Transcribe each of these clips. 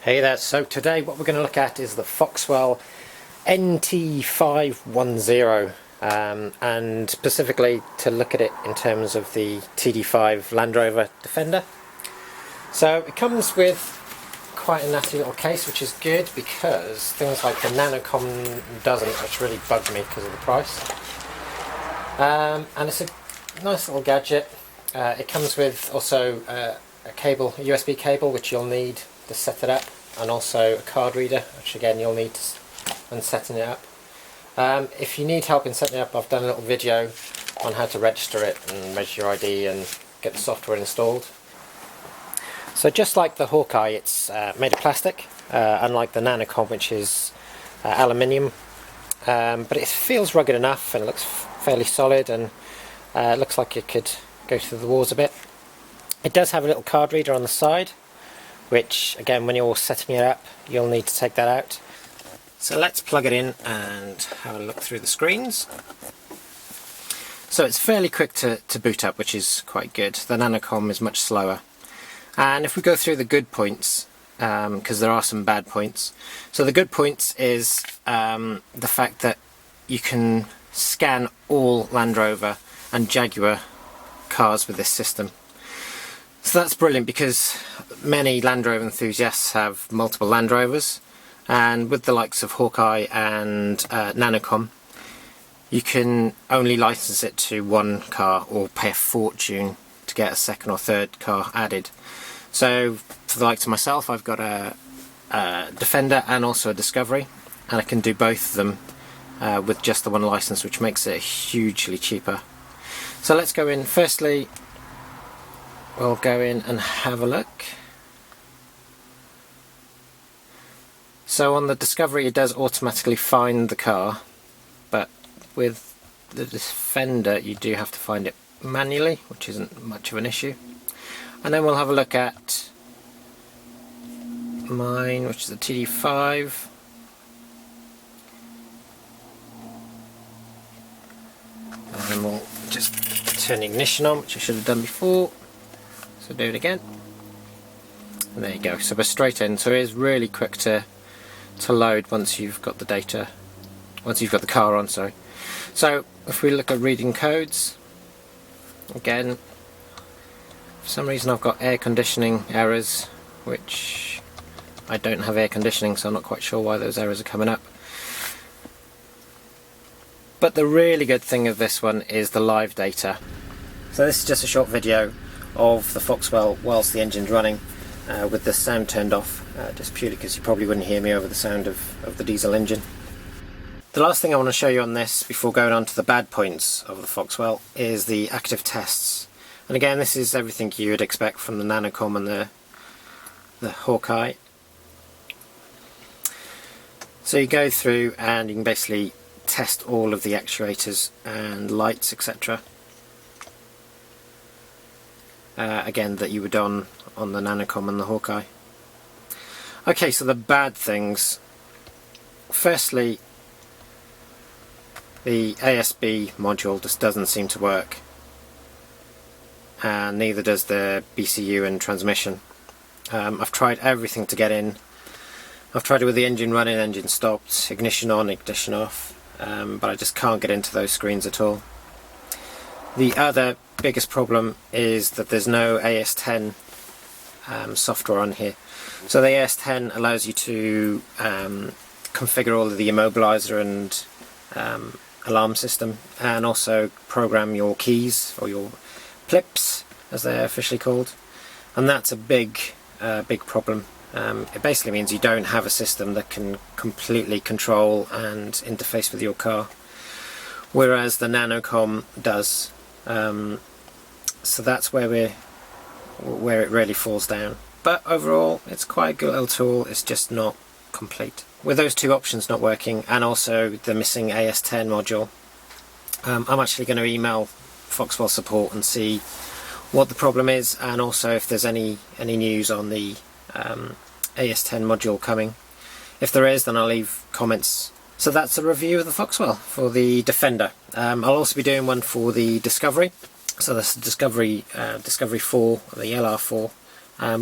Hey there, so today what we're going to look at is the Foxwell NT510 and specifically to look at it in terms of the TD5 Landrover Defender. So it comes with quite a nasty little case, which is good because things like the Nanocom doesn't, which really bugged me because of the price. And it's a nice little gadget. It comes with also a USB cable, which you'll need to set it up, and also a card reader, which again you'll need when setting it up. If you need help in setting it up, I've done a little video on how to register it and register your ID and get the software installed. So just like the Hawkeye, it's made of plastic, unlike the Nanocom, which is aluminium, but it feels rugged enough and it looks fairly solid, and it looks like it could go through the walls a bit. It does have a little card reader on the side, which again when you're setting it up you'll need to take that out. So let's plug it in and have a look through the screens. So it's fairly quick to boot up, which is quite good. The Nanocom is much slower. And if we go through the good points, because there are some bad points. So the good points is the fact that you can scan all Land Rover and Jaguar cars with this system. So that's brilliant because many Land Rover enthusiasts have multiple Land Rovers, and with the likes of Hawkeye and Nanocom you can only license it to one car or pay a fortune to get a second or third car added. So for the likes of myself, I've got a Defender and also a Discovery, and I can do both of them with just the one license, which makes it hugely cheaper. So let's go in. Firstly, we'll go in and have a look. So on the Discovery it does automatically find the car, but with the Defender you do have to find it manually, which isn't much of an issue. And then we'll have a look at mine, which is the TD5. And we'll just turn the ignition on, which I should have done before. So do it again. And there you go. So we're straight in. So it is really quick to load once you've got the data, once you've got the car on, sorry. So if we look at reading codes, again, for some reason I've got air conditioning errors, which I don't have air conditioning, so I'm not quite sure why those errors are coming up. But the really good thing of this one is the live data. So this is just a short video of the Foxwell whilst the engine's running, with the sound turned off, just purely because you probably wouldn't hear me over the sound of the diesel engine. The last thing I want to show you on this before going on to the bad points of the Foxwell is the active tests. And again, this is everything you would expect from the Nanocom and the Hawkeye. So you go through and you can basically test all of the actuators and lights, etc. Again, that you would on the Nanocom and the Hawkeye. Okay, so the bad things. Firstly, the ASB module just doesn't seem to work, and neither does the BCU and transmission. I've tried everything to get in. I've tried it with the engine running, engine stopped, ignition on, ignition off, but I just can't get into those screens at all. The other biggest problem is that there's no AS10 software on here. So the AS10 allows you to configure all of the immobilizer and alarm system, and also program your keys, or your plips as they're officially called, and that's a big problem. It basically means you don't have a system that can completely control and interface with your car, whereas the Nanocom does. So that's where it really falls down. But overall it's quite a good little tool, it's just not complete. With those two options not working, and also the missing AS10 module, I'm actually going to email Foxwell support and see what the problem is, and also if there's any news on the AS10 module coming. If there is, then I'll leave comments. So that's a review of the Foxwell for the Defender. I'll also be doing one for the Discovery. So that's the Discovery 4, the LR4,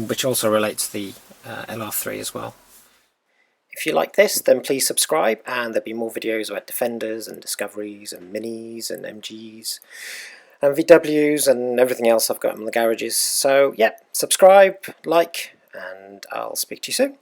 which also relates to the LR3 as well. If you like this, then please subscribe, and there'll be more videos about Defenders and Discoveries and Minis and MGs and VWs and everything else I've got in the garages. So yeah, subscribe, like, and I'll speak to you soon.